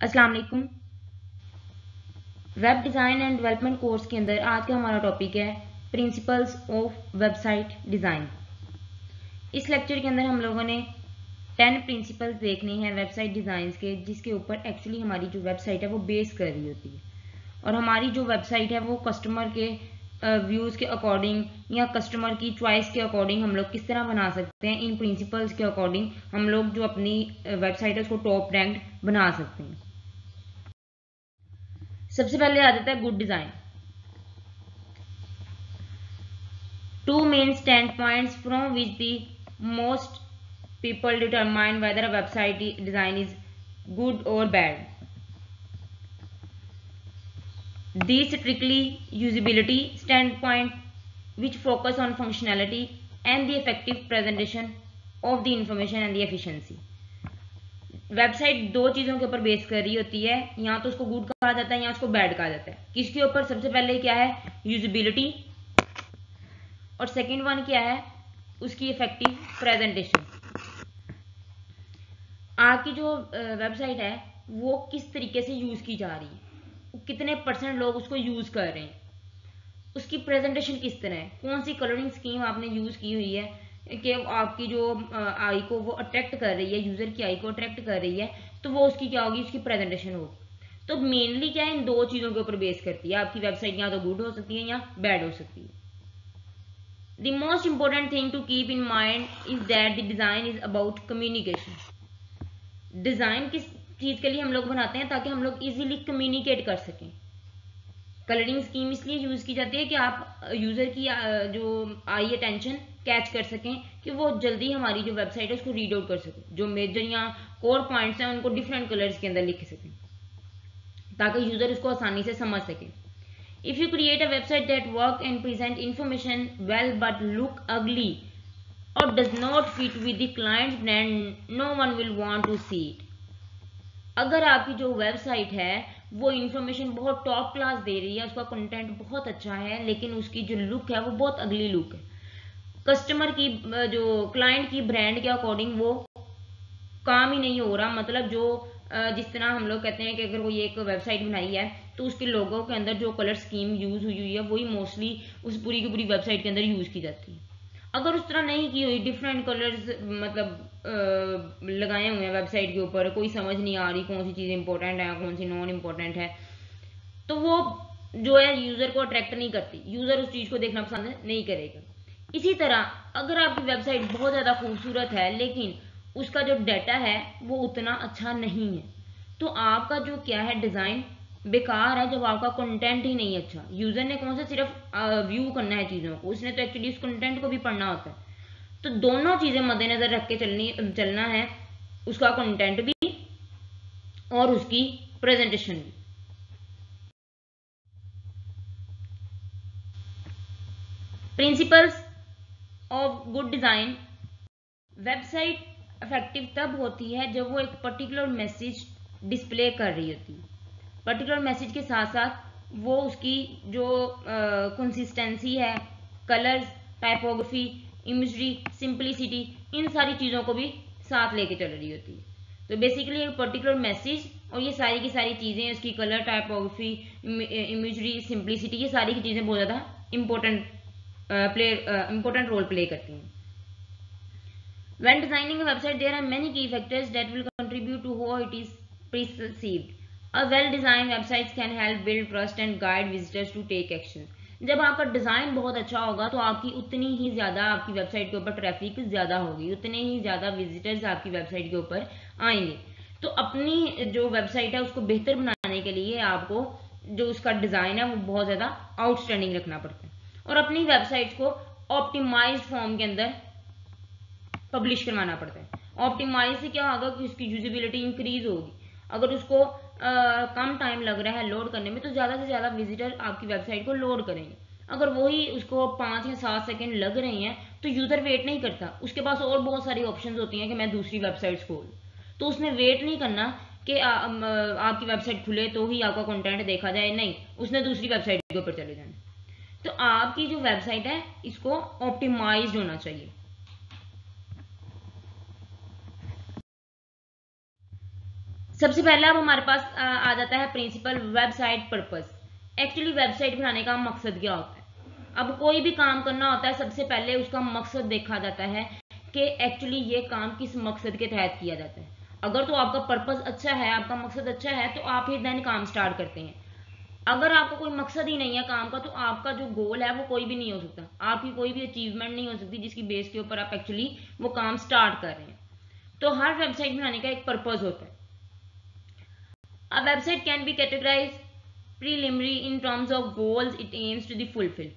अस्सलाम वालेकुम। Web design and development course के अंदर आज का हमारा टॉपिक है प्रिंसिपल्स ऑफ वेबसाइट डिज़ाइन। इस लेक्चर के अंदर हम लोगों ने 10 प्रिंसिपल्स देखने हैं वेबसाइट डिज़ाइंस के, जिसके ऊपर एक्चुअली हमारी जो वेबसाइट है वो बेस कर रही होती है। और हमारी जो वेबसाइट है वो कस्टमर के व्यूज़ के अकॉर्डिंग या कस्टमर की चॉइस के अकॉर्डिंग हम लोग किस तरह बना सकते हैं। इन प्रिंसिपल्स के अकॉर्डिंग हम लोग जो अपनी वेबसाइट है उसको टॉप रैंक्ड बना सकते हैं। सबसे पहले आ जाता है good design. Two main standpoints from which the most people determine whether a website design is good or bad. The strictly usability standpoint, which focus on functionality and the effective presentation of the information and the efficiency. Website दो चीज़ों के ऊपर base कर रही होती है, या तो उसको गुड कहा जाता है या उसको बैड कहा जाता है। किसके ऊपर? सबसे पहले क्या है? यूजिबिलिटी, और सेकंड वन क्या है? उसकी इफेक्टिव प्रेजेंटेशन। आपकी जो वेबसाइट है वो किस तरीके से यूज की जा रही है, कितने परसेंट लोग उसको यूज कर रहे हैं, उसकी प्रेजेंटेशन किस तरह है, कौन सी कलरिंग स्कीम आपने यूज की हुई है कि आपकी जो आई को वो अट्रैक्ट कर रही है, यूजर की आई को अट्रैक्ट कर रही है, तो वो उसकी क्या होगी? उसकी प्रेजेंटेशन होगी। तो मेनली क्या है, इन दो चीजों के ऊपर बेस करती है आपकी वेबसाइट, या तो गुड हो सकती है या बैड हो सकती है। The most important thing to keep in mind is that the design is about communication. Design किस चीज के लिए हम लोग बनाते हैं? ताकि हम लोग इजीली कम्युनिकेट कर सकें। कलरिंग स्कीम इसलिए यूज की जाती है कि आप यूजर की जो आई अटेंशन कैच कर सकें, कि वो जल्दी हमारी जो वेबसाइट है उसको रीड आउट कर सकें, जो मेजर या कोर पॉइंट्स हैं उनको डिफरेंट कलर्स के अंदर लिख सकें ताकि यूजर उसको आसानी से समझ सके। If you create a website that work and present information well but look ugly or does not fit with the client's brand, no one will want to see it. अगर आपकी जो वेबसाइट है वो इंफॉर्मेशन बहुत top class दे रही है, उसका content बहुत अच्छा है, लेकिन उसकी जो लुक है वो बहुत अगली लुक है, कस्टमर की जो क्लाइंट की ब्रांड के अकॉर्डिंग वो काम ही नहीं हो रहा। मतलब जो जिस तरह हम लोग कहते हैं कि अगर कोई एक वेबसाइट बनाई है तो उसके लोगों के अंदर जो कलर स्कीम यूज हुई है वही मोस्टली उस पूरी की पूरी वेबसाइट के अंदर यूज की जाती है। अगर उस तरह नहीं की हुई, डिफरेंट कलर्स मतलब लगाए हुए हैं वेबसाइट के ऊपर, कोई समझ नहीं आ रही कौन सी चीज़ इंपॉर्टेंट है कौन सी नॉन इम्पोर्टेंट है, तो वो जो है यूजर को अट्रैक्ट नहीं करती, यूजर उस चीज़ को देखना पसंद नहीं करेगा। इसी तरह अगर आपकी वेबसाइट बहुत ज़्यादा खूबसूरत है लेकिन उसका जो डाटा है वो उतना अच्छा नहीं है, तो आपका जो क्या है डिज़ाइन बेकार है, जब आपका कंटेंट ही नहीं अच्छा। यूज़र ने कौन सा सिर्फ व्यू करना है चीज़ों को, उसने तो एक्चुअली उस कंटेंट को भी पढ़ना होता है। तो दोनों चीज़ें मद्देनज़र रख के चलना है, उसका कंटेंट भी और उसकी प्रेजेंटेशन भी। Principles of good design. Website effective तब होती है जब वो एक पर्टिकुलर मैसेज डिस्प्ले कर रही होती है। पर्टिकुलर मैसेज के साथ साथ वो उसकी जो कंसिस्टेंसी है, कलर्स, टाइपोग्राफी, इमेजरी, सिंपलिसिटी, इन सारी चीज़ों को भी साथ लेके चल रही होती है। तो बेसिकली एक पर्टिकुलर मैसेज और ये सारी की सारी चीज़ें, उसकी कलर, टाइपोग्राफी, इमेजरी, सिंपलिसिटी, ये सारी की चीज़ें बहुत ज़्यादा इंपॉर्टेंट रोल प्ले करती हैं। When designing a website, there are many key factors that will contribute to how it is perceived. A well-designed website can help build trust and guide visitors to take action. जब आपका design बहुत अच्छा होगा तो आपकी उतनी ही ज़्यादा आपकी वेबसाइट के ऊपर ट्रैफिक ज़्यादा होगी, उतने ही ज़्यादा विजिटर्स आपकी वेबसाइट के ऊपर आएंगे। तो अपनी जो वेबसाइट है उसको बेहतर बनाने के लिए आपको जो उसका डिज़ाइन है वो बहुत ज़्यादा आउटस्टैंडिंग रखना पड़ता है, और अपनी वेबसाइट को ऑप्टिमाइज्ड फॉर्म के अंदर पब्लिश करवाना पड़ता है। ऑप्टिमाइज से क्या होगा कि उसकी यूजिबिलिटी इंक्रीज होगी। अगर उसको कम टाइम लग रहा है लोड करने में तो ज़्यादा से ज़्यादा विजिटर आपकी वेबसाइट को लोड करेंगे। अगर वही उसको 5 या 7 सेकेंड लग रहे हैं तो यूज़र वेट नहीं करता, उसके पास और बहुत सारी ऑप्शन होती हैं कि मैं दूसरी वेबसाइट्स खोल, तो उसने वेट नहीं करना कि आपकी वेबसाइट खुले तो ही आपका कंटेंट देखा जाए, नहीं, उसने दूसरी वेबसाइट के ऊपर चले जाना। तो आपकी जो वेबसाइट है इसको ऑप्टिमाइज्ड होना चाहिए। सबसे पहला अब हमारे पास आ जाता है principal website purpose. Actually website बनाने का मकसद क्या होता है? अब कोई भी काम करना होता है, सबसे पहले उसका मकसद देखा जाता है कि एक्चुअली ये काम किस मकसद के तहत किया जाता है। अगर तो आपका पर्पस अच्छा है, आपका मकसद अच्छा है, तो आप ही देन काम स्टार्ट करते हैं। अगर आपका कोई मकसद ही नहीं है काम का, तो आपका जो गोल है वो कोई भी नहीं हो सकता, आपकी कोई भी अचीवमेंट नहीं हो सकती जिसकी बेस के ऊपर आप एक्चुअली वो काम स्टार्ट कर रहे हैं। तो हर वेबसाइट बनाने का एक पर्पज होता है। A website can be categorized preliminary in terms of goals it aims to fulfill।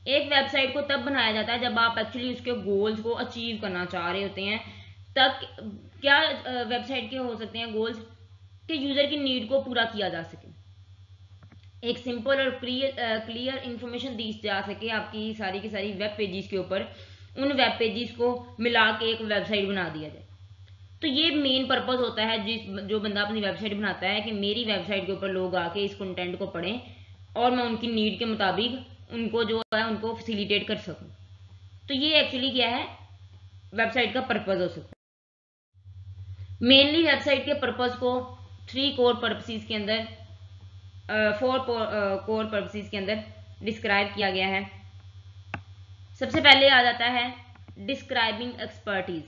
एक वेबसाइट को तब बनाया जाता है जब आप एक्चुअली उसके गोल्स को अचीव करना चाह रहे होते हैं। तब क्या वेबसाइट के हो सकते हैं गोल्स कि यूजर की नीड को पूरा किया जा सके, एक सिंपल और क्लियर इंफॉर्मेशन दी जा सके आपकी सारी की सारी वेब पेजेस के ऊपर, उन वेब पेजेस को मिला के एक वेबसाइट बना दिया जाए। तो ये मेन पर्पस होता है जो बंदा अपनी वेबसाइट बनाता है कि मेरी वेबसाइट के ऊपर लोग आके इस कंटेंट को पढ़ें और मैं उनकी नीड के मुताबिक उनको जो है उनको फैसिलिटेट कर सकूं। तो ये एक्चुअली क्या है, वेबसाइट का पर्पस हो सकता है। मेनली वेबसाइट के पर्पस को 3 कोर पर्पसेस के अंदर 4 कोर पर्पसेस के अंदर डिस्क्राइब किया गया है। सबसे पहले आ जाता है डिस्क्राइबिंग एक्सपर्टीज।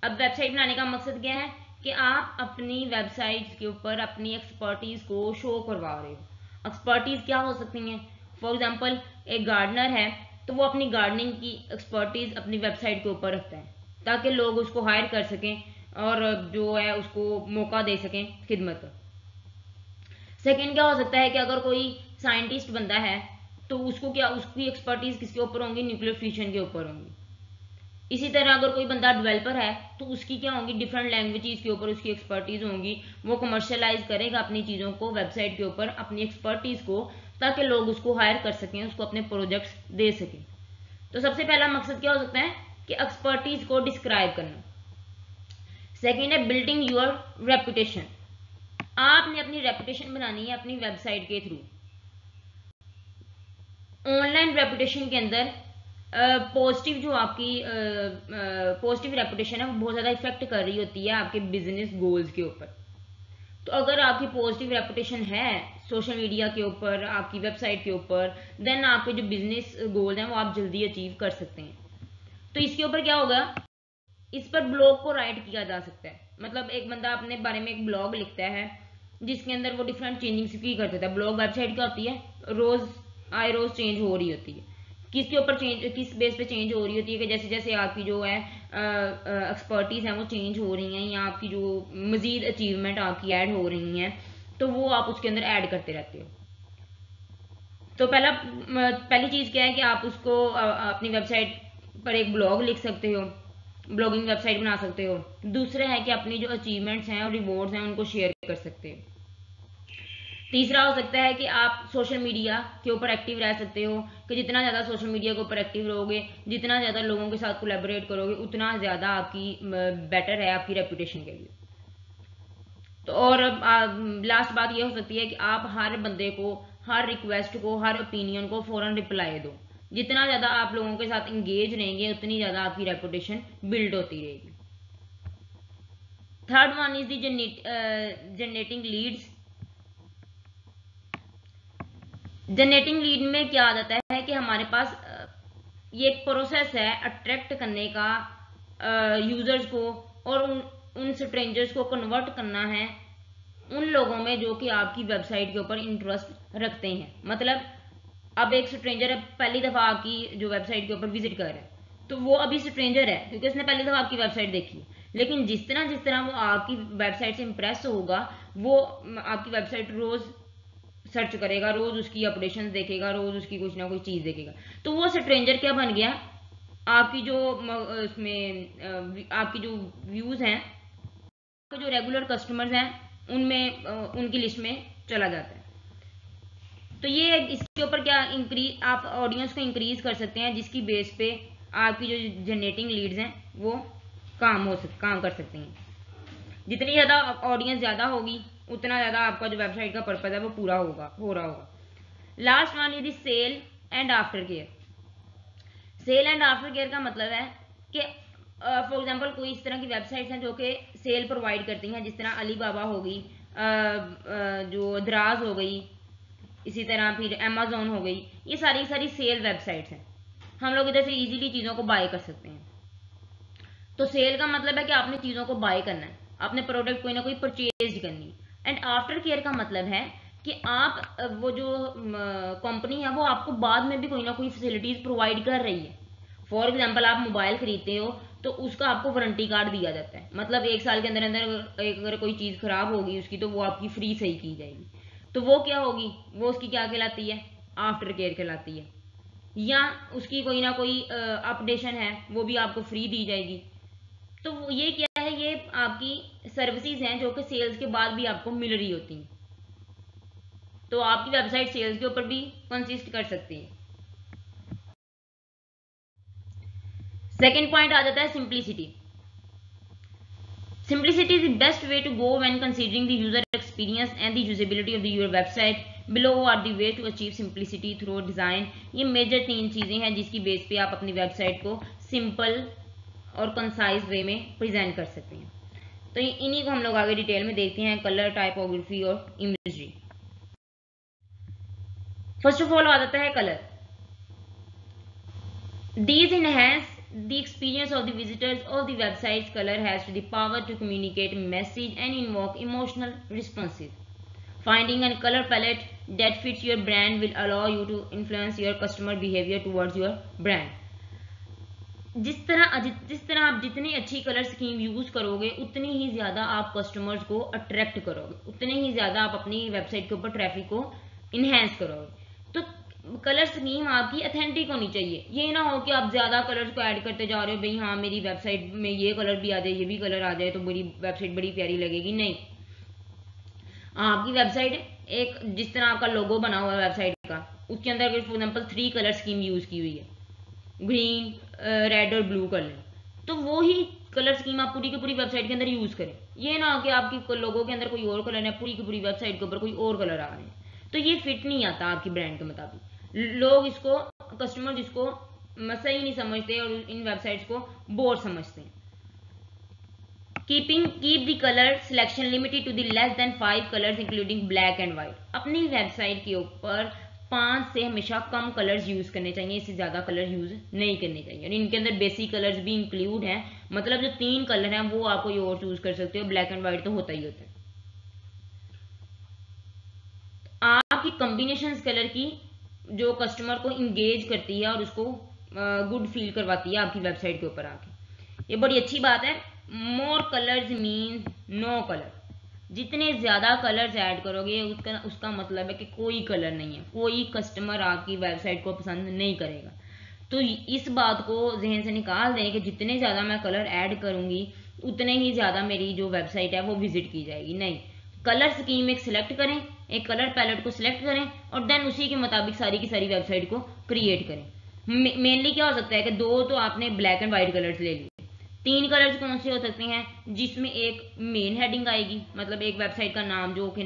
अब वेबसाइट बनाने का मकसद क्या है कि आप अपनी वेबसाइट के ऊपर अपनी एक्सपर्टीज को शो करवा रहे हो। एक्सपर्टीज क्या हो सकती हैं? फॉर एग्जांपल एक गार्डनर है तो वो अपनी गार्डनिंग की एक्सपर्टीज अपनी वेबसाइट के ऊपर रखता है ताकि लोग उसको हायर कर सकें और जो है उसको मौका दे सकें खिदमत का। सेकेंड क्या हो सकता है कि अगर कोई साइंटिस्ट बंदा है तो उसको क्या, उसकी एक्सपर्टीज किसके ऊपर होंगी? न्यूक्लियर फ्यूजन के ऊपर होंगी। इसी तरह अगर कोई बंदा डेवलपर है तो उसकी क्या होंगी? डिफरेंट लैंग्वेजेस के ऊपर उसकी एक्सपर्टीज होंगी। वो कमर्शियलाइज करेगा अपनी चीज़ों को वेबसाइट के ऊपर, अपनी एक्सपर्टीज को, ताकि लोग उसको हायर कर सकें, उसको अपने प्रोजेक्ट्स दे सकें। तो सबसे पहला मकसद क्या हो सकता है कि एक्सपर्टीज को डिस्क्राइब करना। सेकेंड है बिल्डिंग योर रेपुटेशन। आपने अपनी रेपुटेशन बनानी है अपनी वेबसाइट के थ्रू। ऑनलाइन रेपुटेशन के अंदर पॉजिटिव जो आपकी पॉजिटिव रेपुटेशन है वो बहुत ज़्यादा इफेक्ट कर रही होती है आपके बिजनेस गोल्स के ऊपर। तो अगर आपकी पॉजिटिव रेपुटेशन है सोशल मीडिया के ऊपर, आपकी वेबसाइट के ऊपर, देन आपके जो बिजनेस गोल हैं वो आप जल्दी अचीव कर सकते हैं। तो इसके ऊपर क्या होगा, इस पर ब्लॉग को राइट किया जा सकता है। मतलब एक बंदा अपने बारे में एक ब्लॉग लिखता है जिसके अंदर वो डिफरेंट चेंजिंग्स की कर सकता है। ब्लॉग वेबसाइट क्या होती है, रोज आए रोज चेंज हो रही होती है। किसके ऊपर चेंज, किस बेस पे चेंज हो रही होती है कि जैसे जैसे आपकी जो है एक्सपर्टीज है वो चेंज हो रही हैं या आपकी जो मजीद अचीवमेंट आपकी ऐड हो रही हैं तो वो आप उसके अंदर ऐड करते रहते हो। तो पहली चीज़ क्या है कि आप उसको अपनी वेबसाइट पर एक ब्लॉग लिख सकते हो, ब्लॉगिंग वेबसाइट बना सकते हो। दूसरा है कि अपनी जो अचीवमेंट्स हैं और रिवॉर्ड्स हैं उनको शेयर कर सकते हो। तीसरा हो सकता है कि आप सोशल मीडिया के ऊपर एक्टिव रह सकते हो कि जितना ज़्यादा सोशल मीडिया के ऊपर एक्टिव रहोगे, जितना ज़्यादा लोगों के साथ कोलैबोरेट करोगे, उतना ज़्यादा आपकी बेटर है आपकी रेपुटेशन के लिए। तो और लास्ट बात ये हो सकती है कि आप हर बंदे को, हर रिक्वेस्ट को, हर ओपिनियन को फौरन रिप्लाई दो। जितना ज़्यादा आप लोगों के साथ इंगेज रहेंगे उतनी ज़्यादा आपकी रेपुटेशन बिल्ड होती रहेगी। Third one is the generating leads. Generating lead में क्या आ जाता है कि हमारे पास ये एक प्रोसेस है अट्रैक्ट करने का यूजर्स को और उन स्ट्रेंजर्स को कन्वर्ट करना है उन लोगों में जो कि आपकी वेबसाइट के ऊपर इंटरेस्ट रखते हैं। मतलब अब एक स्ट्रेंजर है, पहली दफ़ा आपकी जो वेबसाइट के ऊपर विजिट कर रहा है, तो वो अभी स्ट्रेंजर है क्योंकि उसने पहली दफ़ा आपकी वेबसाइट देखी। लेकिन जिस तरह वो आपकी वेबसाइट से इंप्रेस होगा, वो आपकी वेबसाइट रोज़ सर्च करेगा, रोज उसकी अपडेशन देखेगा, रोज उसकी कुछ ना कुछ चीज देखेगा। तो वो स्ट्रेंजर क्या बन गया, आपकी जो उसमें आपकी जो व्यूज हैं, जो रेगुलर कस्टमर्स हैं उनमें उनकी लिस्ट में चला जाता है। तो ये इसके ऊपर क्या इंक्रीज, आप ऑडियंस को इंक्रीज कर सकते हैं जिसकी बेस पे आपकी जो जनरेटिंग लीड्स हैं वो काम कर सकते हैं। जितनी ज़्यादा ऑडियंस ज़्यादा होगी उतना ज़्यादा आपका जो वेबसाइट का पर्पज़ है वो पूरा हो रहा होगा। Last one is sale and after care. Sale and after care का मतलब है कि फॉर एग्जांपल कोई इस तरह की वेबसाइट्स हैं जो कि सेल प्रोवाइड करती हैं, जिस तरह अली बाबा हो गई, जो दराज हो गई, इसी तरह फिर अमेजोन हो गई, ये सारी सारी सेल वेबसाइट्स हैं। हम लोग इधर से इजीली चीज़ों को बाय कर सकते हैं। तो सेल का मतलब है कि आपने चीज़ों को बाय करना है, आपने प्रोडक्ट कोई ना कोई परचेज करनी। एंड आफ्टर केयर का मतलब है कि आप वो जो कंपनी है वो आपको बाद में भी कोई ना कोई फैसिलिटीज प्रोवाइड कर रही है। फॉर एग्जाम्पल आप मोबाइल खरीदते हो तो उसका आपको वारंटी कार्ड दिया जाता है, मतलब 1 साल के अंदर अंदर अगर कोई चीज़ खराब होगी उसकी तो वो आपकी फ्री सही की जाएगी। तो वो क्या होगी, वो उसकी क्या कहलाती है, आफ्टर केयर कहलाती है। या उसकी कोई ना कोई अपडेशन है वो भी आपको फ्री दी जाएगी। तो ये क्या है, ये आपकी सर्विसेज हैं जो कि सेल्स के बाद भी आपको मिल रही होती हैं। तो आपकी वेबसाइट सेल्स के ऊपर भी कंसिस्ट कर सकती है। सेकेंड पॉइंट आ जाता है simplicity. Simplicity is the best way to go when considering the user experience and the usability of your website. Below are the way to achieve simplicity through design. ये major 3 चीज़ें हैं जिसकी base पे आप अपनी website को simple और concise वे में प्रेजेंट कर सकते हैं। तो इन्हीं को हम लोग आगे डिटेल में देखते हैं, कलर, टाइपोग्राफी और इमेजरी। फर्स्ट ऑफ ऑल आ जाता है colour. These enhance the experience of the visitors of the website's color has the power to communicate message and invoke emotional responses. Finding a color palette that fits your brand will allow you to influence your customer behavior towards your brand. जिस तरह आप जितनी अच्छी colour scheme use करोगे उतनी ही ज्यादा आप customers को अट्रैक्ट करोगे, उतने ही ज्यादा आप अपनी वेबसाइट के ऊपर ट्रैफिक को इन्हेंस करोगे। तो कलर स्कीम आपकी अथेंटिक होनी चाहिए। ये ना हो कि आप ज्यादा कलर्स को ऐड करते जा रहे हो, भाई हाँ मेरी वेबसाइट में ये कलर भी आ जाए, ये भी कलर आ जाए तो मेरी वेबसाइट बड़ी प्यारी लगेगी। नहीं, आपकी वेबसाइट एक जिस तरह आपका लोगो बना हुआ है वेबसाइट का, उसके अंदर for example 3 colour scheme use की हुई है, ग्रीन, रेड और ब्लू कलर, तो वो ही कलर स्कीम आप पूरी की पूरी वेबसाइट के अंदर यूज करें। ये ना कि आपकी लोगों के अंदर कोई और कलर है, पूरी की पूरी वेबसाइट के ऊपर कोई और कलर आ रहे हैं, तो ये फिट नहीं आता आपकी ब्रांड के मुताबिक। लोग इसको, कस्टमर इसको सही नहीं समझते और इन वेबसाइट्स को बोर समझते हैं। keep the color selection limited to the less than 5 colors including black and white. अपनी वेबसाइट के ऊपर 5 से हमेशा कम कलर्स यूज करने चाहिए, इससे ज्यादा कलर यूज नहीं करने चाहिए। और इनके अंदर बेसिक कलर्स भी इंक्लूड हैं, मतलब जो 3 कलर हैं वो आप कोई और चूज कर सकते हो, ब्लैक एंड व्हाइट तो होता ही होता है। आपकी कॉम्बिनेशन कलर की जो कस्टमर को इंगेज करती है और उसको गुड फील करवाती है आपकी वेबसाइट के ऊपर आके, ये बड़ी अच्छी बात है। More colours mean no colour. जितने ज्यादा कलर्स ऐड करोगे उसका मतलब है कि कोई कलर नहीं है, कोई कस्टमर आपकी वेबसाइट को पसंद नहीं करेगा। तो इस बात को जहन से निकाल दें कि जितने ज्यादा मैं कलर ऐड करूंगी उतने ही ज्यादा मेरी जो वेबसाइट है वो विजिट की जाएगी। नहीं, कलर स्कीम एक सिलेक्ट करें, एक कलर पैलेट को सिलेक्ट करें और देन उसी के मुताबिक सारी की सारी वेबसाइट को क्रिएट करें। मेनली क्या हो सकता है कि 2 तो आपने ब्लैक एंड व्हाइट कलर्स ले लिए, 3 कलर्स कौन से हो सकते हैं, जिसमें एक मेन हेडिंग आएगी, मतलब एक वेबसाइट का नाम जो कि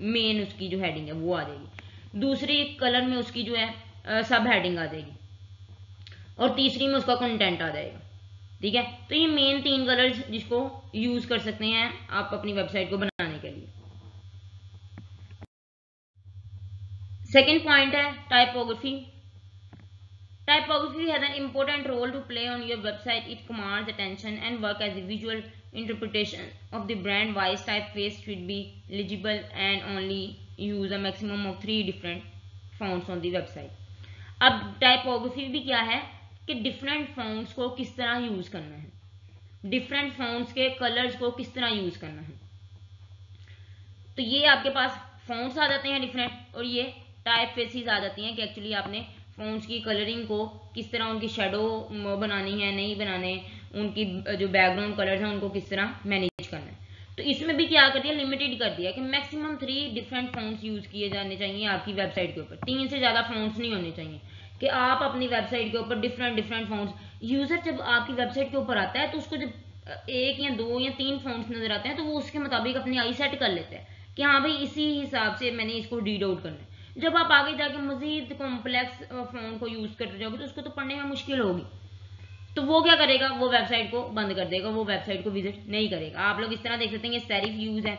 मेन उसकी जो हेडिंग है वो आ जाएगी, दूसरी कलर में उसकी जो है सब हेडिंग आ जाएगी और तीसरी में उसका कंटेंट आ जाएगा। ठीक है, तो ये मेन 3 कलर्स जिसको यूज कर सकते हैं आप अपनी वेबसाइट को बनाने के लिए। सेकेंड पॉइंट है typography. Typography has an important role to play on your website. It commands attention and work as a visual interpretation of the brand. Wise typeface should be legible and only use a maximum of 3 different fonts on the website. अब typography भी क्या है कि different fonts को किस तरह use करना है, डिफरेंट फॉन्ट्स के कलर्स को किस तरह यूज करना है। तो ये आपके पास फॉन्ट्स आ जाते हैं डिफरेंट, और ये टाइप फेसिस आ जाती हैं कि एक्चुअली आपने फॉन्ट्स की कलरिंग को किस तरह, उनकी शेडो बनानी है नहीं बनाने, उनकी जो बैकग्राउंड कलर्स हैं उनको किस तरह मैनेज करना है। तो इसमें भी क्या कर दिया, लिमिटेड कर दिया कि मैक्सिमम 3 डिफरेंट फॉन्ट्स यूज किए जाने चाहिए आपकी वेबसाइट के ऊपर, 3 से ज्यादा फॉन्ट्स नहीं होने चाहिए कि आप अपनी वेबसाइट के ऊपर डिफरेंट फॉन्ट्स, यूजर जब आपकी वेबसाइट के ऊपर आता है तो उसको जब 1 या 2 या 3 फॉन्ट्स नजर आते हैं तो वो उसके मुताबिक अपनी आई सेट कर लेते हैं कि हाँ भाई इसी हिसाब से मैंने इसको रीड आउट करना है। जब आप आगे जाके मजीद कॉम्प्लेक्स फॉन्ट को यूज करते जाओगे तो उसको तो पढ़ने में मुश्किल होगी। तो वो क्या करेगा, वो वेबसाइट को बंद कर देगा, वो वेबसाइट को विजिट नहीं करेगा। आप लोग इस तरह देख सकते हैं, ये सेरिफ यूज है,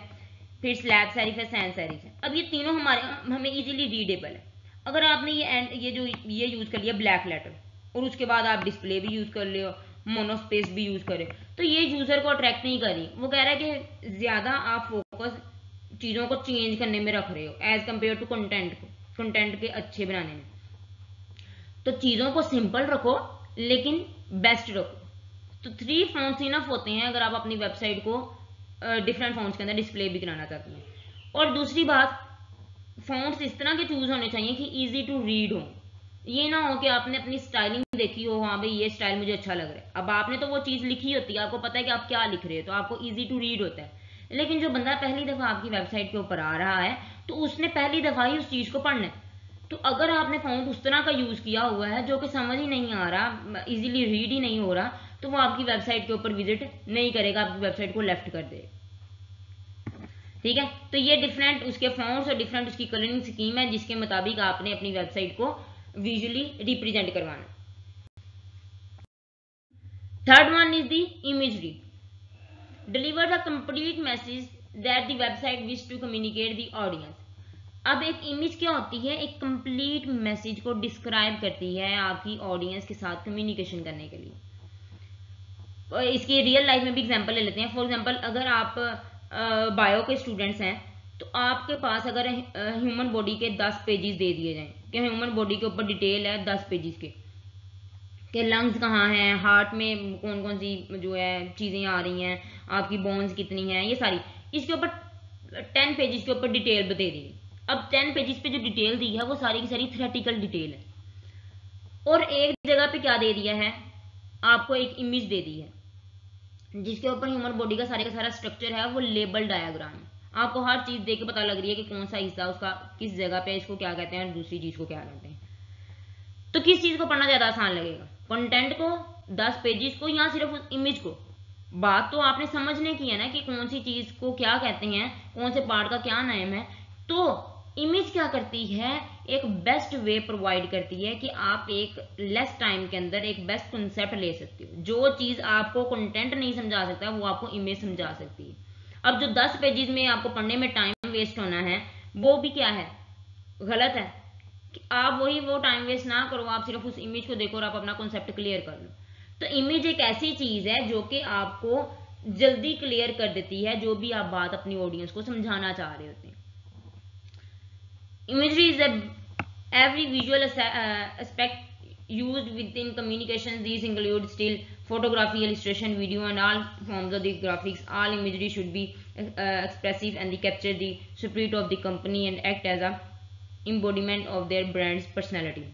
फिर स्लैब सेरिफ है, सैन सेरिफ है। अब ये तीनों हमें इजीली रीडेबल है। अगर आपने ये यूज कर लिया ब्लैक लेटर, और उसके बाद आप डिस्प्ले भी यूज कर ले, मोनोस्पेस भी यूज करें, तो ये यूजर को अट्रैक्ट नहीं कर रही। वो कह रहा है कि ज्यादा आप फोकस चीजों को चेंज करने में रख रहे हो एज कंपेयर टू कंटेंट के अच्छे बनाने में। तो चीजों को सिंपल रखो लेकिन बेस्ट रखो। तो 3 फॉन्ट्स इनफ होते हैं अगर आप अपनी वेबसाइट को डिफरेंट फॉन्ट्स के अंदर डिस्प्ले भी कराना चाहते हैं। और दूसरी बात, फॉन्ट्स इस तरह के चूज होने चाहिए कि इजी टू रीड हो। ये ना हो कि आपने अपनी स्टाइलिंग देखी हो, हाँ भाई ये स्टाइल मुझे अच्छा लग रहा है, अब आपने तो वो चीज लिखी होती है, आपको पता है कि आप क्या लिख रहे हो, तो आपको इजी टू रीड होता है। लेकिन जो बंदा पहली दफा आपकी वेबसाइट के ऊपर आ रहा है, तो उसने पहली दफा ही उस चीज को पढ़ना है। तो अगर आपने फॉन्ट उस तरह का यूज किया हुआ है जो कि समझ ही नहीं आ रहा, इजीली रीड ही नहीं हो रहा, तो वो आपकी वेबसाइट के ऊपर विजिट नहीं करेगा, आपकी वेबसाइट को लेफ्ट कर देगा। ठीक है, तो ये डिफरेंट उसके फॉन्ट्स और डिफरेंट उसकी कलरिंग स्कीम है जिसके मुताबिक आपने अपनी वेबसाइट को विजुअली रिप्रेजेंट करवाना। Third one is the imagery. Deliver the complete message that the website wish to communicate the audience. अब एक इमेज क्या होती है, एक कंप्लीट मैसेज को डिस्क्राइब करती है आपकी ऑडियंस के साथ कम्युनिकेशन करने के लिए। इसकी रियल लाइफ में भी एग्जांपल ले लेते हैं। फॉर एग्जांपल, अगर आप बायो के स्टूडेंट्स हैं, तो आपके पास अगर ह्यूमन बॉडी के 10 पेजेस दे दिए जाएं कि ह्यूमन बॉडी के ऊपर डिटेल है 10 पेजेस के लंग्स कहाँ हैं, हार्ट में कौन कौन सी जो है चीज़ें आ रही हैं, आपकी बोन्स कितनी हैं, ये सारी, इसके ऊपर 10 पेजेस के ऊपर डिटेल दे दी। अब 10 पेजेस पे जो डिटेल दी है वो सारी की सारी थ्योरेटिकल डिटेल है, और एक जगह पे क्या दे दिया है, आपको एक इमेज दे दी है जिसके ऊपर ह्यूमन बॉडी का सारा स्ट्रक्चर है, वो लेबल डायग्राम है। आपको हर चीज देख के पता लग रही है कि कौन सा हिस्सा उसका किस जगह पे, इसको क्या कहते हैं और दूसरी चीज को क्या कहते हैं। तो किस चीज को पढ़ना ज्यादा आसान लगेगा, कंटेंट को, 10 पेजेस को, या सिर्फ उस इमेज को? बात तो आपने समझने की है ना कि कौन सी चीज को क्या कहते हैं, कौन से पार्ट का क्या नाम है। तो इमेज क्या करती है, एक बेस्ट वे प्रोवाइड करती है कि आप एक लेस टाइम के अंदर एक बेस्ट कंसेप्ट ले सकते हो। जो चीज आपको कंटेंट नहीं समझा सकता वो आपको इमेज समझा सकती है। अब जो 10 पेजेस में आपको पढ़ने में टाइम वेस्ट होना है, वो भी क्या है, गलत है। कि आप वो टाइम वेस्ट ना करो, आप सिर्फ उस इमेज को देखो और आप अपना कॉन्सेप्ट क्लियर कर लो। तो इमेज एक ऐसी चीज है जो कि आपको जल्दी क्लियर कर देती है जो भी आप बात अपनी ऑडियंस को समझाना चाह रहे होते हैं। Imagery is every visual aspect used within communication. These include still photography, illustration, video, and all forms of the graphics. All imagery should be expressive and they capture the spirit of the company and act as a embodiment of their brand's personality.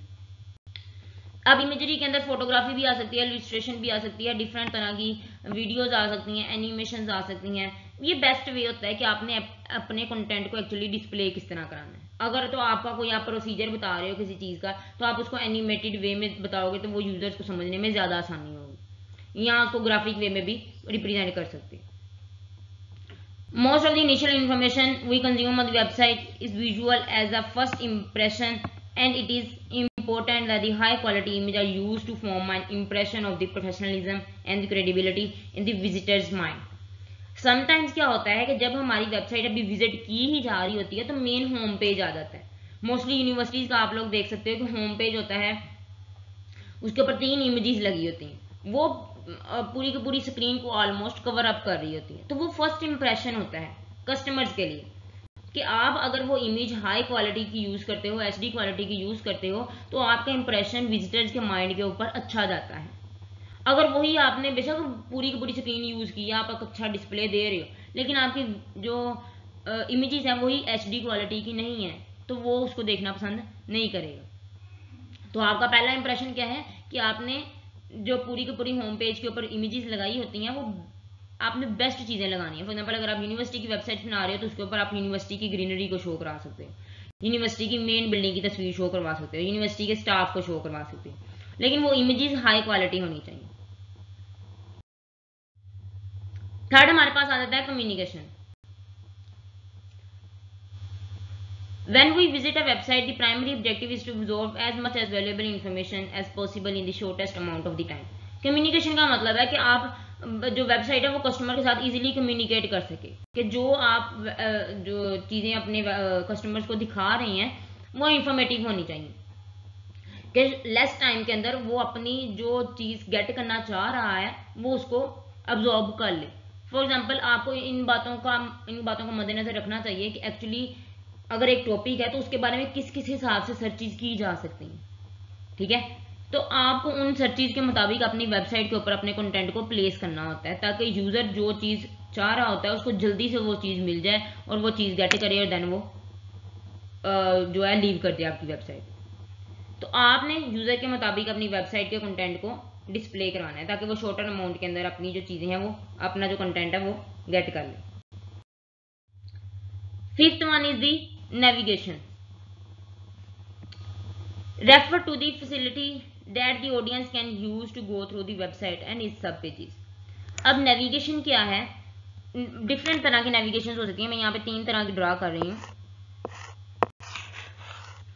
अब imagery के अंदर photography भी आ सकती है, illustration भी आ सकती है, different तरह की वीडियोस आ सकती हैं, एनिमेशंस आ सकती हैं। ये बेस्ट वे होता है कि आपने अपने कंटेंट को एक्चुअली डिस्प्ले किस तरह कराना है। अगर तो आपका कोई आप प्रोसीजर बता रहे हो किसी चीज़ का, तो आप उसको एनिमेटेड वे में बताओगे तो वो यूजर्स को समझने में ज़्यादा आसानी होगी, या उसको ग्राफिक वे में भी रिप्रेजेंट कर सकते हैं। Most of the initial information we consume on the website is visual as a first impression, and it is important that the high quality images are used to form an impression of the professionalism and the credibility in the visitor's mind. Sometimes क्या होता है कि जब हमारी website अभी visit की ही जा रही होती है तो मेन होम पेज आ जाता है। मोस्टली यूनिवर्सिटीज का आप लोग देख सकते हो कि होम पेज होता है, उसके ऊपर 3 इमेजेस लगी होती हैं, वो पूरी की पूरी स्क्रीन को ऑलमोस्ट कवर अप कर रही होती है। तो वो फर्स्ट इंप्रेशन होता है कस्टमर्स के लिए कि आप अगर वो इमेज हाई क्वालिटी की यूज करते हो, HD क्वालिटी की यूज करते हो, तो आपका इंप्रेशन विजिटर्स के माइंड के ऊपर अच्छा जाता है। अगर वही आपने बेशक पूरी की पूरी स्क्रीन यूज की, आप अच्छा डिस्प्ले दे रहे हो, लेकिन आपकी जो इमेजेस है वही HD क्वालिटी की नहीं है, तो वो उसको देखना पसंद नहीं करेगा। तो आपका पहला इंप्रेशन क्या है कि आपने जो पूरी की पूरी होम पेज के ऊपर इमेजेस लगाई होती हैं वो आपने बेस्ट चीज़ें लगानी है। फॉर एग्जाम्पल, अगर आप यूनिवर्सिटी की वेबसाइट बना रहे हो तो उसके ऊपर आप यूनिवर्सिटी की ग्रीनरी को शो करा सकते हो, यूनिवर्सिटी की मेन बिल्डिंग की तस्वीर शो करवा सकते हो, यूनिवर्सिटी के स्टाफ को शो करवा सकते हो, लेकिन वो इमेजेस हाई क्वालिटी होनी चाहिए। थर्ड हमारे पास आ जाता है communication. When we visit a website, the primary objective is to absorb as much as valuable information as possible in the shortest amount of the time. Communication का मतलब है कि आप जो वेबसाइट है वो कस्टमर के साथ इजीली कम्युनिकेट कर सके, कि जो आप जो चीज़ें अपने कस्टमर्स को दिखा रहे हैं वो इंफॉर्मेटिव होनी चाहिए, कि लेस टाइम के अंदर वो अपनी जो चीज़ गेट करना चाह रहा है वो उसको अब्जॉर्ब कर ले। फॉर एग्जांपल आपको इन बातों का मद्देनजर रखना चाहिए कि एक्चुअली अगर एक टॉपिक है तो उसके बारे में किस किस हिसाब से सर्चेज की जा सकती हैं, ठीक है। तो आपको उन सर्चेज के मुताबिक अपनी वेबसाइट के ऊपर अपने कंटेंट को प्लेस करना होता है, ताकि यूज़र जो चीज़ चाह रहा होता है उसको जल्दी से वो चीज़ मिल जाए और वो चीज़ गेट करे और देन वो जो है लीव कर दे आपकी वेबसाइट। तो आपने यूज़र के मुताबिक अपनी वेबसाइट के कंटेंट को डिस्प्ले कराना है, ताकि वो शॉर्टर अमाउंट के अंदर अपनी जो चीज़ें हैं वो अपना जो कंटेंट है वो गेट कर ले। Fifth one is the navigation. Refer to the facility that the audience can use to go through the website and its sub pages. अब नेविगेशन क्या है, डिफरेंट तरह की नेविगेशन हो सकती है। मैं यहाँ पे 3 तरह की ड्रा कर रही हूँ।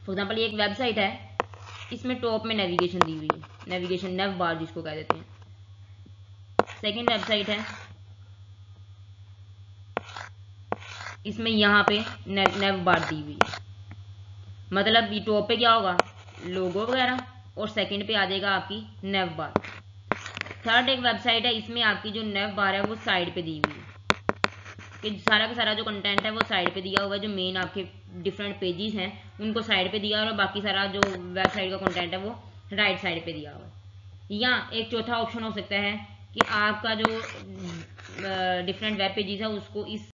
फॉर एग्जाम्पल ये एक वेबसाइट है, इसमें टॉप में नेविगेशन दी हुई है, नेविगेशन नेव बार जिसको कह देते हैं। सेकेंड वेबसाइट है, इसमें यहाँ पे नेव बार दी हुई है, मतलब ये टॉप पे क्या होगा, लोगो वगैरह, और सेकंड पे आ जाएगा आपकी नेव बार। थर्ड एक वेबसाइट है, इसमें आपकी जो नेव बार है वो साइड पे दी हुई है, कि सारा का सारा जो कंटेंट है वो साइड पे दिया हुआ है, जो मेन आपके डिफरेंट पेजेस हैं उनको साइड पे दिया हुआ है, और बाकी सारा जो वेबसाइट का कंटेंट है वो राइट साइड पे दिया हुआ है। या एक चौथा ऑप्शन हो सकता है कि आपका जो डिफरेंट वेब पेजेस है उसको इस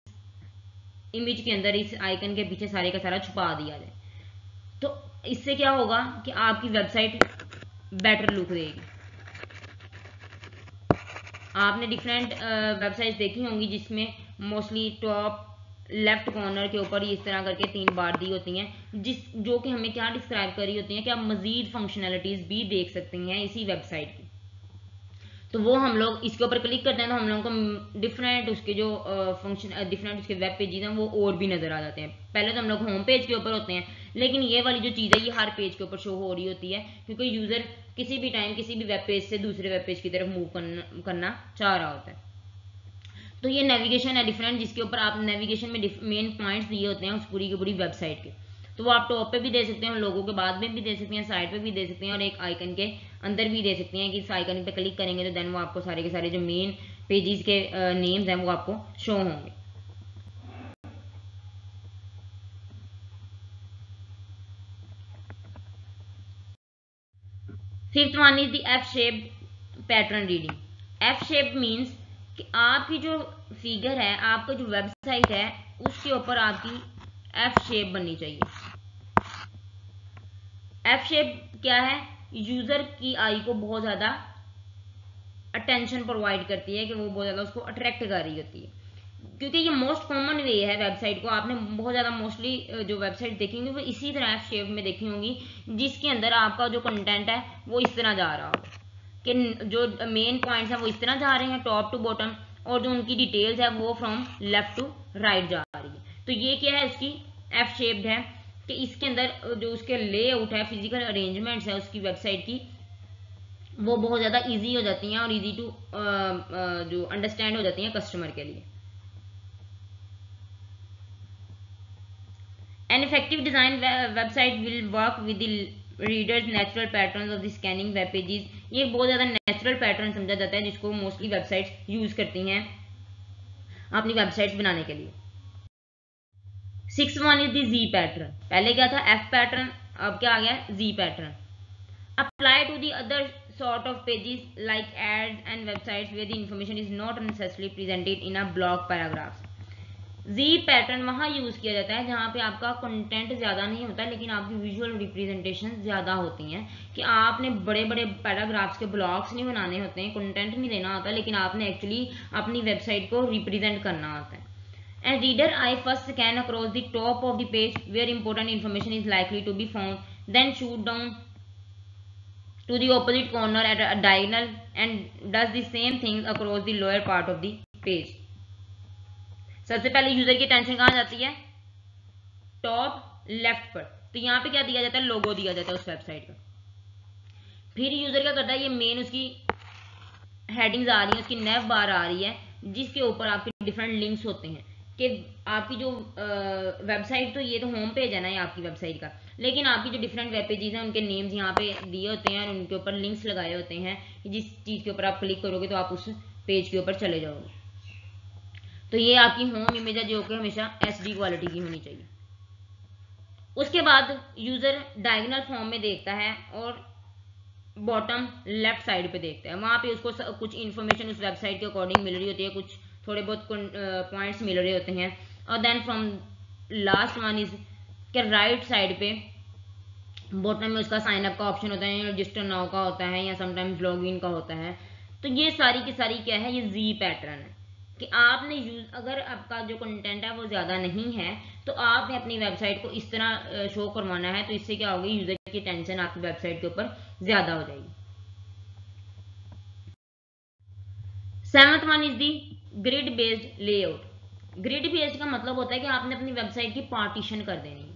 इमेज के अंदर, इस आइकन के पीछे सारे का सारा छुपा दिया जाए। तो इससे क्या होगा कि आपकी वेबसाइट बेटर लुक देगी। आपने डिफरेंट वेबसाइट्स देखी होंगी जिसमें मोस्टली टॉप लेफ्ट कॉर्नर के ऊपर इस तरह करके 3 बार दी होती हैं, जो कि हमें क्या डिस्क्राइब कर रही होती हैं कि आप मजीद फंक्शनैलिटीज भी देख सकते हैं इसी वेबसाइट की। तो वो हम लोग इसके ऊपर क्लिक करते हैं तो हम लोगों को डिफरेंट उसके जो फंक्शन डिफरेंट उसके वेब पेजेस हैं वो और भी नजर आ जाते हैं। पहले तो हम लोग होम पेज के ऊपर होते हैं, लेकिन ये वाली जो चीज़ है ये हर पेज के ऊपर शो हो रही होती है, क्योंकि यूज़र किसी भी टाइम किसी भी वेब पेज से दूसरे वेब पेज की तरफ मूव करना चाह रहा होता है। तो ये नेविगेशन है डिफरेंट, जिसके ऊपर आप नेविगेशन में मेन पॉइंट्स दिए होते हैं उस पूरी की पूरी वेबसाइट के। तो वो आप टॉप पे भी दे सकते हैं, लोगों के बाद में भी दे सकते हैं, साइड पे भी दे सकते हैं, और एक आइकन के अंदर भी दे सकते हैं कि इस आइकन पे क्लिक करेंगे तो देन वो आपको सारे के सारे जो मेन पेजेस के नेम्स हैं वो आपको शो होंगे। Fifth one is the F shape pattern reading. F shape means कि आपकी जो फिगर है, आपका जो वेबसाइट है उसके ऊपर आपकी एफ शेप बननी चाहिए। एफ शेप क्या है, यूजर की आई को बहुत ज्यादा अटेंशन प्रोवाइड करती है, कि वो बहुत ज्यादा उसको अट्रैक्ट कर रही होती है, क्योंकि ये मोस्ट कॉमन वे है वेबसाइट को। आपने बहुत ज्यादा मोस्टली जो वेबसाइट देखी होंगी वो इसी तरह एफ शेप में देखी होंगी, जिसके अंदर आपका जो कंटेंट है वो इस तरह जा रहा होगा, कि जो मेन पॉइंट्स हैं वो इस तरह जा रहे हैं टॉप टू बॉटम, और जो उनकी डिटेल्स है वो फ्रॉम लेफ्ट टू राइट जा रही है। तो ये क्या है, उसकी एफ शेप्ड है, कि इसके अंदर जो उसके लेआउट है, फिजिकल अरेंजमेंट्स है उसकी वेबसाइट की, वो बहुत ज़्यादा इजी हो जाती हैं और इजी टू जो अंडरस्टैंड हो जाती हैं कस्टमर के लिए। An effective design website will work with the readers natural patterns of the scanning web pages। ये बहुत ज़्यादा नेचुरल पैटर्न समझा जाता है जिसको मोस्टली वेबसाइट्स यूज करती हैं अपनी वेबसाइट्स बनाने के लिए। 6 one is the G pattern. पहले क्या था, एफ पैटर्न, अब क्या आ गया, G pattern. Apply to the other sort of pages like ads and websites where the information is not necessarily presented in a block paragraphs। Z pattern वहाँ use किया जाता है जहाँ पे आपका कंटेंट ज्यादा नहीं होता, लेकिन आपकी विजुअल रिप्रेजेंटेशन ज्यादा होती हैं, कि आपने बड़े बड़े पैराग्राफ्स के ब्लॉक्स नहीं बनाने होते हैं, कंटेंट नहीं देना होता, लेकिन आपने एक्चुअली अपनी वेबसाइट को रिप्रेजेंट करना होता है। And reader eye first scan across the top of the page where important information is likely to be found, then shoot down to the opposite corner at a diagonal and does the same things across the lower part of the page। सबसे पहले user की attention कहाँ जाती है, top left पर, तो यहाँ पे क्या दिया जाता है, लोगो दिया जाता है उस वेबसाइट का। फिर यूजर क्या करता है, ये मेन उसकी हेडिंग्स आ रही है, उसकी नेव बार आ रही है, जिसके ऊपर आपके डिफरेंट लिंक्स होते हैं कि आपकी जो वेबसाइट, तो ये तो होम पेज है ना ये आपकी वेबसाइट का, लेकिन आपकी जो डिफरेंट वेब पेजेस हैं उनके नेम्स यहाँ पे दिए होते हैं और उनके ऊपर लिंक्स लगाए होते हैं, जिस चीज़ के ऊपर आप क्लिक करोगे तो आप उस पेज के ऊपर चले जाओगे। तो ये आपकी होम इमेज है जो कि हमेशा HD क्वालिटी की होनी चाहिए। उसके बाद यूज़र डायगोनल फॉर्म में देखता है और बॉटम लेफ्ट साइड पे देखता है, वहाँ पे उसको कुछ इन्फॉर्मेशन उस वेबसाइट के अकॉर्डिंग मिल रही होती है, कुछ थोड़े बहुत पॉइंट्स मिल रहे होते हैं। और then from last one is के राइट साइड पे बॉटम में उसका साइन अप का ऑप्शन होता है, रजिस्टर नाउ का होता है, या समटाइम्स लॉग इन का होता है। तो ये सारी की सारी क्या है, ये जी पैटर्न है कि आपने अगर आपका जो कंटेंट है वो ज़्यादा नहीं है तो आपने अपनी वेबसाइट को इस तरह शो करवाना है, तो इससे क्या होगी, यूज़र की टेंशन आपकी वेबसाइट के ऊपर ज़्यादा हो जाएगी। 7th one is the grid based layout. Grid based का मतलब होता है कि आपने अपनी वेबसाइट की पार्टीशन कर देनी है,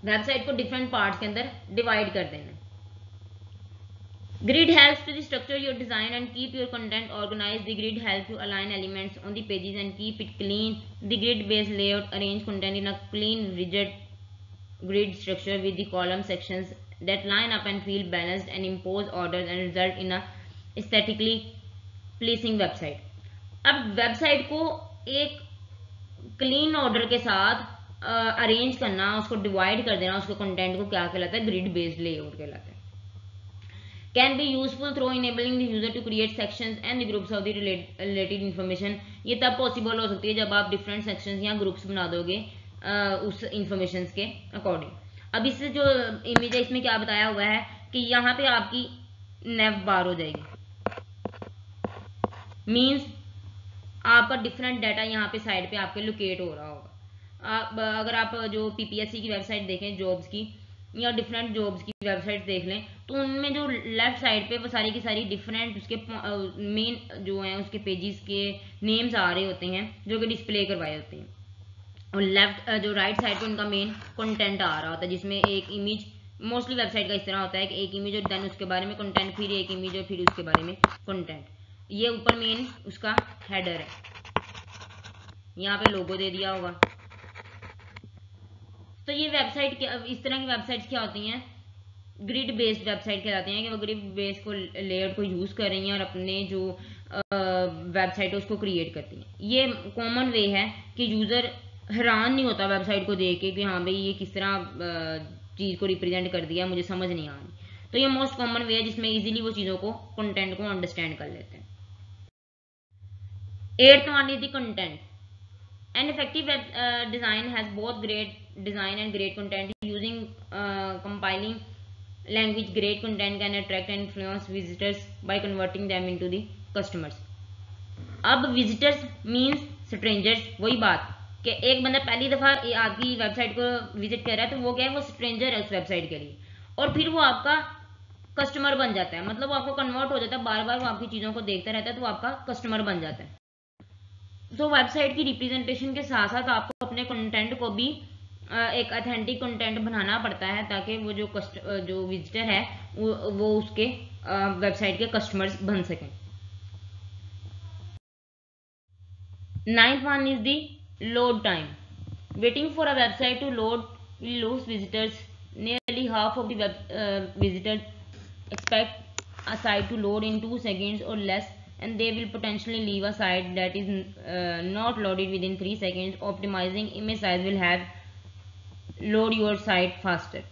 वेबसाइट को डिफरेंट पार्ट्स के अंदर डिवाइड कर देना है। Grid helps to structure your design and keep your content organized. The grid helps to align elements on the pages and keep it clean. The grid-based layout arrange content in a clean, rigid grid structure with the column sections that line up and feel balanced and impose orders and result in a aesthetically pleasing website. अब website को एक clean order के साथ arrange करना, उसको divide कर देना, उसके कंटेंट को क्या कहलाता है, ग्रिड बेस्ड लेआउट कहलाता है। Can be useful through enabling the user to create sections and the groups of the related information. ये तब पॉसिबल हो सकती है जब आप डिफरेंट सेक्शंस या ग्रुप्स बना दोगे उस इंफॉर्मेशन के अकॉर्डिंग। अब इससे जो इमेज है इसमें क्या बताया हुआ है कि यहाँ पे आपकी नेव बार हो जाएगी, मीन्स आपका डिफरेंट डाटा यहाँ पे साइड पे आपके लोकेट हो रहा होगा। आप अगर आप जो PPSC की वेबसाइट देखें जॉब्स की या डिफरेंट जॉब्स की वेबसाइट देख लें तो उनमें जो लेफ्ट साइड पे वो सारी की सारी डिफरेंट उसके मेन जो हैं उसके पेजेस के नेम्स आ रहे होते हैं जो कि डिस्प्ले करवाए होते हैं, और लेफ्ट जो राइट साइड पे उनका मेन कंटेंट आ रहा होता है, जिसमें एक इमेज, मोस्टली वेबसाइट का इस तरह होता है कि एक इमेज और देन उसके बारे में कंटेंट, फिर एक इमेज और फिर उसके बारे में कंटेंट। ये ऊपर मेन उसका हेडर है, यहाँ पे लोगो दे दिया होगा। तो ये वेबसाइट इस तरह की वेबसाइट्स क्या होती हैं, ग्रिड बेस्ड वेबसाइट कहलाते हैं कि वो ग्रिड बेस्ड को लेआउट को यूज़ कर रही हैं और अपने जो वेबसाइट है उसको क्रिएट करती हैं। ये कॉमन वे है कि यूज़र हैरान नहीं होता वेबसाइट को देख के कि हाँ भाई ये किस तरह चीज़ को रिप्रेजेंट कर दिया, मुझे समझ नहीं आ रही। तो ये मोस्ट कॉमन वे है जिसमें इजीली वो चीज़ों को, कंटेंट को अंडरस्टैंड कर लेते हैं। 8th one is the content. An effective web design has both great design and great content. Using compiling language, great content can attract and influence visitors by converting them into the customers. अब visitors means strangers, वही बात कि एक बंदा पहली दफ़ा आपकी website को विजिट कर रहा है तो वो क्या है, वो स्ट्रेंजर है उस वेबसाइट के लिए, और फिर वो आपका कस्टमर बन जाता है, मतलब वो आपको कन्वर्ट हो जाता है, बार बार वो आपकी चीज़ों को देखता रहता है तो वो आपका कस्टमर बन जाता है। तो वेबसाइट की रिप्रेजेंटेशन के साथ साथ आपको अपने कंटेंट को भी एक ऑथेंटिक कंटेंट बनाना पड़ता है ताकि वो जो विजिटर है वो उसके वेबसाइट के कस्टमर्स बन सकें। 9th one is the load time. Waiting for a website to load will lose visitors. Nearly half of the visitors expect a site to load in 2 seconds or less, and they will potentially leave a site that is not loaded within 3 seconds. Optimizing image size will have load your site faster.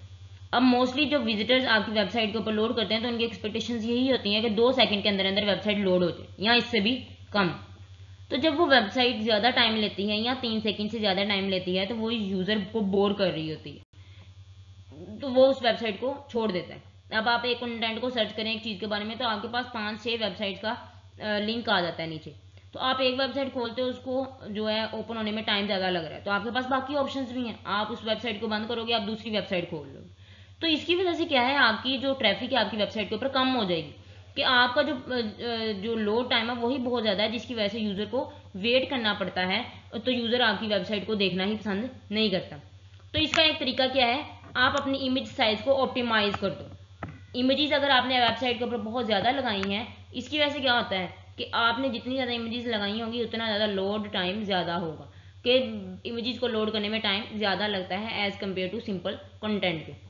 अब mostly जो visitors आपकी website के ऊपर load करते हैं तो उनकी expectations यही होती हैं कि 2 सेकंड के अंदर अंदर वेबसाइट लोड हो जाए या इससे भी कम। तो जब वो वेबसाइट ज़्यादा टाइम लेती है या 3 सेकंड से ज़्यादा टाइम लेती है तो वो यूज़र को बोर कर रही होती है, तो वो उस वेबसाइट को छोड़ देता है। अब आप एक कंटेंट को सर्च करें एक चीज़ के बारे में तो आपके पास 5-6 वेबसाइट का लिंक आ जाता है नीचे, तो आप एक वेबसाइट खोलते हो उसको जो है ओपन होने में टाइम ज़्यादा लग रहा है तो आपके पास बाकी ऑप्शंस भी हैं, आप उस वेबसाइट को बंद करोगे, आप दूसरी वेबसाइट खोल लोगे। तो इसकी वजह से क्या है, आपकी जो ट्रैफिक है आपकी वेबसाइट के ऊपर कम हो जाएगी कि आपका जो लोड टाइम है वही बहुत ज़्यादा है, जिसकी वजह से यूज़र को वेट करना पड़ता है, तो यूज़र आपकी वेबसाइट को देखना ही पसंद नहीं करता। तो इसका एक तरीका क्या है, आप अपनी इमेज साइज़ को ऑप्टिमाइज़ कर दो। इमेजेस अगर आपने वेबसाइट के ऊपर बहुत ज़्यादा लगाई हैं इसकी वजह से क्या होता है कि आपने जितनी ज़्यादा इमेजेस लगाई होंगी उतना ज़्यादा लोड टाइम ज़्यादा होगा, कि इमेजेस को लोड करने में टाइम ज़्यादा लगता है as compare to simple content के।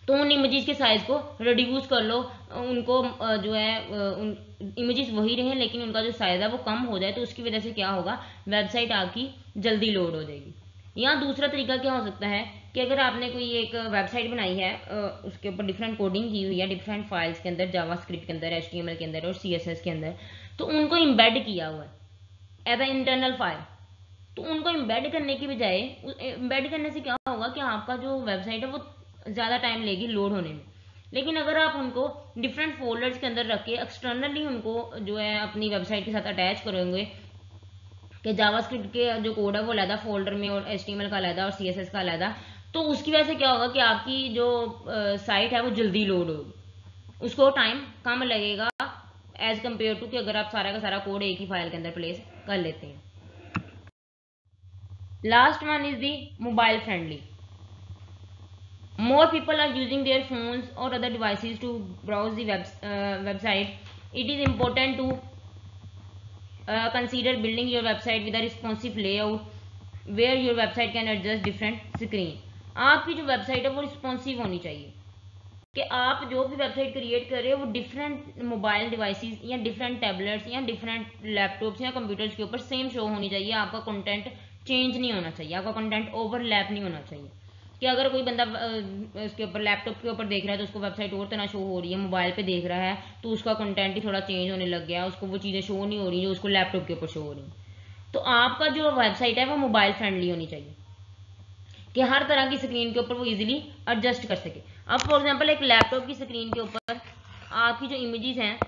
तो उन इमेजेस के साइज़ को रिड्यूस कर लो, उनको जो है उन इमेजेस वही रहें लेकिन उनका जो साइज़ है वो कम हो जाए, तो उसकी वजह से क्या होगा, वेबसाइट आपकी जल्दी लोड हो जाएगी। या दूसरा तरीका क्या हो सकता है कि अगर आपने कोई एक वेबसाइट बनाई है, उसके ऊपर डिफरेंट कोडिंग की हुई है डिफरेंट फाइल्स के अंदर, जावास्क्रिप्ट के अंदर, HTML के अंदर और CSS के अंदर, तो उनको इम्बेड किया हुआ है एज अ इंटरनल फाइल। तो उनको इम्बेड करने की बजाय, इम्बेड करने से क्या होगा कि आपका जो वेबसाइट है वो ज़्यादा टाइम लेगी लोड होने में। लेकिन अगर आप उनको डिफरेंट फोल्डर्स के अंदर रख के एक्सटर्नली उनको जो है अपनी वेबसाइट के साथ अटैच करेंगे, कि जावास्क्रिप्ट के जो कोड है वो अलहदा फोल्डर में और HTML का अलहदा और CSS का अलहदा, तो उसकी वजह से क्या होगा कि आपकी जो साइट है वो जल्दी लोड होगी, उसको टाइम कम लगेगा एज कम्पेयर टू कि अगर आप सारा का सारा कोड एक ही फाइल के अंदर प्लेस कर लेते हैं। Last one is the mobile friendly. More people are using their phones or other devices to browse the website. It is important to consider building your website with a responsive layout where your website can adjust different screen. आपकी जो website है वो responsive होनी चाहिए, कि आप जो भी वेबसाइट क्रिएट कर रहे हो वो डिफरेंट मोबाइल डिवाइसेस या डिफरेंट टैबलेट्स या डिफरेंट लैपटॉप्स या कंप्यूटर्स के ऊपर सेम शो होनी चाहिए। आपका कंटेंट चेंज नहीं होना चाहिए, आपका कंटेंट ओवरलैप नहीं होना चाहिए, कि अगर कोई बंदा उसके ऊपर लैपटॉप के ऊपर देख रहा है तो उसको वेबसाइट और तरह शो हो रही है, मोबाइल पे देख रहा है तो उसका कंटेंट ही थोड़ा चेंज होने लग गया, उसको वो चीज़ें शो नहीं हो रही जो उसको लैपटॉप के ऊपर शो हो रही हैं। तो आपका जो वेबसाइट है वो मोबाइल फ्रेंडली होनी चाहिए, कि हर तरह की स्क्रीन के ऊपर वो इजीली एडजस्ट कर सके। अब फॉर एग्जांपल एक लैपटॉप की स्क्रीन के ऊपर आपकी जो इमेजेस हैं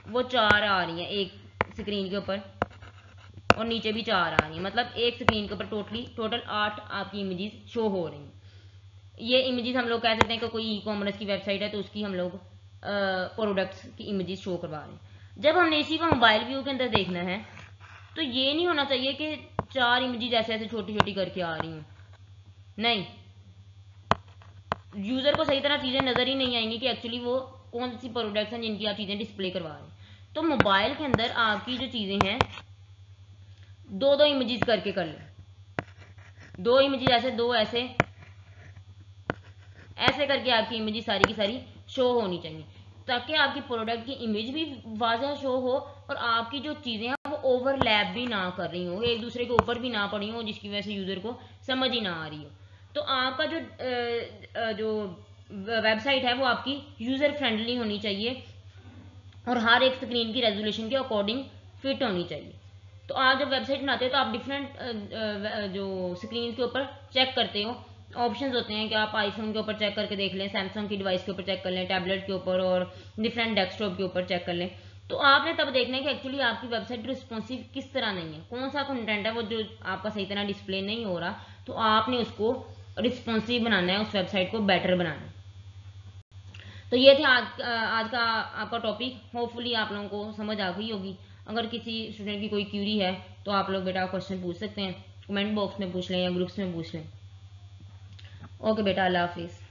वो 4 आ रही हैं एक स्क्रीन के ऊपर, और नीचे भी 4 आ रही हैं, मतलब एक स्क्रीन के ऊपर टोटल 8 आपकी इमेजेस शो हो रही हैं। ये इमेजेस हम लोग कह सकते हैं कि कोई ई-कॉमर्स की वेबसाइट है तो उसकी हम लोग प्रोडक्ट्स की इमेजेस शो करवा रहे हैं। जब हमने इसी को मोबाइल व्यू के अंदर देखना है तो ये नहीं होना चाहिए कि 4 इमेजेस ऐसे ऐसे छोटी छोटी करके आ रही हैं, नहीं, यूजर को सही तरह चीजें नजर ही नहीं आएंगी कि एक्चुअली वो कौन सी प्रोडक्ट्स हैं जिनकी आप चीजें डिस्प्ले करवा रहे हैं। तो मोबाइल के अंदर आपकी जो चीजें हैं 2-2 इमेजेस करके कर लें, 2 इमेजेस ऐसे, 2 ऐसे, ऐसे करके आपकी इमेजेस सारी की सारी शो होनी चाहिए, ताकि आपकी प्रोडक्ट की इमेज भी वाज़ह शो हो और आपकी जो चीज़ें हैं वो ओवरलैप भी ना कर रही हो, एक दूसरे के ऊपर भी ना पड़ी हो, जिसकी वजह से यूज़र को समझ ही ना आ रही हो। तो आपका जो वेबसाइट है वो आपकी यूज़र फ्रेंडली होनी चाहिए और हर एक स्क्रीन की रेजोल्यूशन के अकॉर्डिंग फिट होनी चाहिए। तो आप जब वेबसाइट बनाते हो तो आप डिफरेंट जो स्क्रीन के ऊपर चेक करते हो, ऑप्शंस होते हैं कि आप आईफोन के ऊपर चेक करके देख लें, सैमसंग की डिवाइस के ऊपर चेक कर लें, टैबलेट के ऊपर और डिफरेंट डेस्कटॉप के ऊपर चेक कर लें। तो आपने तब देखना है कि एक्चुअली आपकी वेबसाइट रिस्पॉन्सिव किस तरह नहीं है, कौन सा कंटेंट है वो जो आपका सही तरह डिस्प्ले नहीं हो रहा, तो आपने उसको रिस्पॉन्सिव बनाना है, उस वेबसाइट को बेटर बनाना है। तो ये थे आज का आपका टॉपिक। होपफुली आप लोगों को समझ आ गई होगी। अगर किसी स्टूडेंट की कोई क्यूरी है तो आप लोग बेटा क्वेश्चन पूछ सकते हैं, कमेंट बॉक्स में पूछ लें या ग्रुप्स में पूछ लें। ओके बेटा, अल्लाह हाफिज़।